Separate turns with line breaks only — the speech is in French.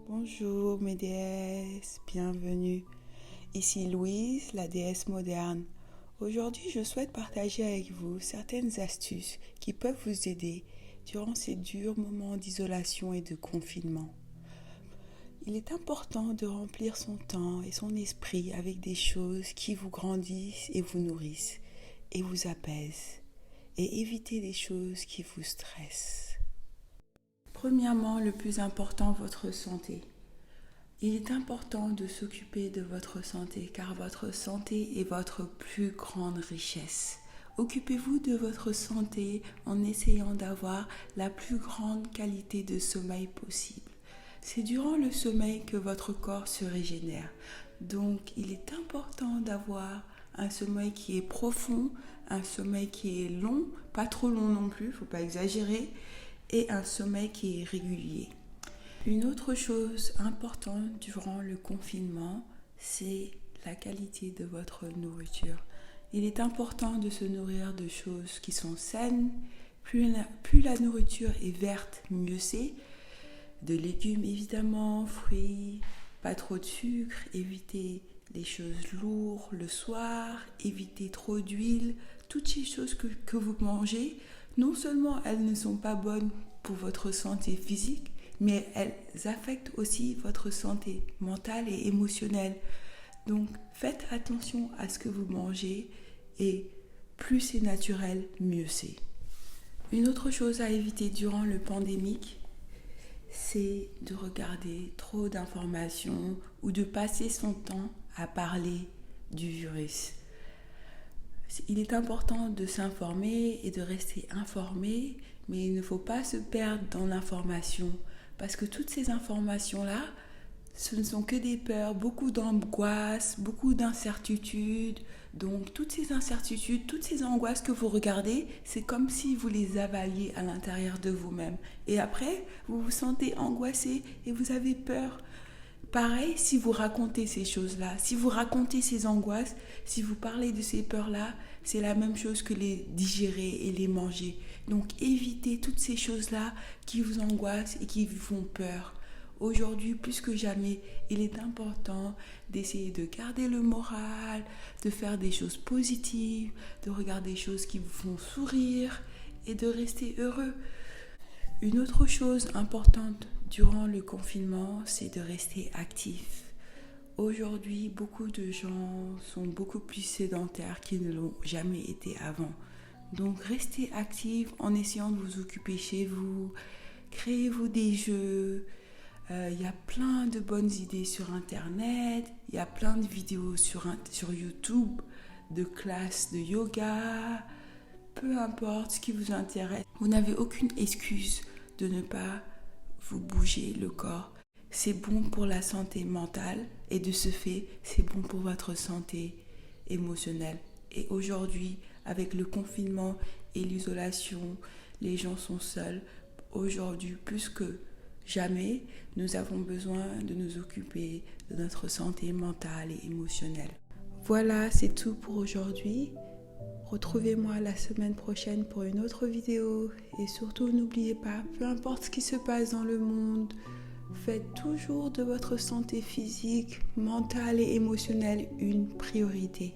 Bonjour mes déesses, bienvenue. Ici Louise, la déesse moderne. Aujourd'hui, je souhaite partager avec vous certaines astuces qui peuvent vous aider durant ces durs moments d'isolation et de confinement. Il est important de remplir son temps et son esprit avec des choses qui vous grandissent et vous nourrissent et vous apaisent, et éviter les choses qui vous stressent. Premièrement, le plus important, votre santé. Il est important de s'occuper de votre santé car votre santé est votre plus grande richesse. Occupez-vous de votre santé en essayant d'avoir la plus grande qualité de sommeil possible. C'est durant le sommeil que votre corps se régénère. Donc, il est important d'avoir un sommeil qui est profond, un sommeil qui est long, pas trop long non plus, il ne faut pas exagérer, et un sommeil qui est régulier. Une autre chose importante durant le confinement, c'est la qualité de votre nourriture. Il est important de se nourrir de choses qui sont saines. Plus la nourriture est verte, mieux c'est. De légumes évidemment, fruits, pas trop de sucre, évitez les choses lourdes le soir, évitez trop d'huile. Toutes ces choses que vous mangez, non seulement elles ne sont pas bonnes pour votre santé physique, mais elles affectent aussi votre santé mentale et émotionnelle. Donc faites attention à ce que vous mangez et plus c'est naturel, mieux c'est. Une autre chose à éviter durant le pandémique, c'est de regarder trop d'informations ou de passer son temps à parler du virus. Il est important de s'informer et de rester informé, mais il ne faut pas se perdre dans l'information parce que toutes ces informations-là, ce ne sont que des peurs, beaucoup d'angoisse, beaucoup d'incertitudes. Donc toutes ces incertitudes, toutes ces angoisses que vous regardez, c'est comme si vous les avaliez à l'intérieur de vous-même. Et après, vous vous sentez angoissé et vous avez peur. Pareil, si vous racontez ces choses-là, si vous racontez ces angoisses, si vous parlez de ces peurs-là, c'est la même chose que les digérer et les manger. Donc évitez toutes ces choses-là qui vous angoissent et qui vous font peur. Aujourd'hui, plus que jamais, il est important d'essayer de garder le moral, de faire des choses positives, de regarder des choses qui vous font sourire et de rester heureux. Une autre chose importante durant le confinement, c'est de rester actif. Aujourd'hui, beaucoup de gens sont beaucoup plus sédentaires qu'ils ne l'ont jamais été avant. Donc, restez actifs en essayant de vous occuper chez vous. Créez-vous des jeux. Il y a plein de bonnes idées sur Internet. Il y a plein de vidéos sur YouTube, de classes de yoga. Peu importe ce qui vous intéresse. Vous n'avez aucune excuse de ne pas vous bouger le corps. C'est bon pour la santé mentale et de ce fait, c'est bon pour votre santé émotionnelle. Et aujourd'hui, avec le confinement et l'isolation, les gens sont seuls. Aujourd'hui, plus que jamais, nous avons besoin de nous occuper de notre santé mentale et émotionnelle. Voilà, c'est tout pour aujourd'hui. Retrouvez-moi la semaine prochaine pour une autre vidéo. Et surtout, n'oubliez pas, peu importe ce qui se passe dans le monde, faites toujours de votre santé physique, mentale et émotionnelle une priorité.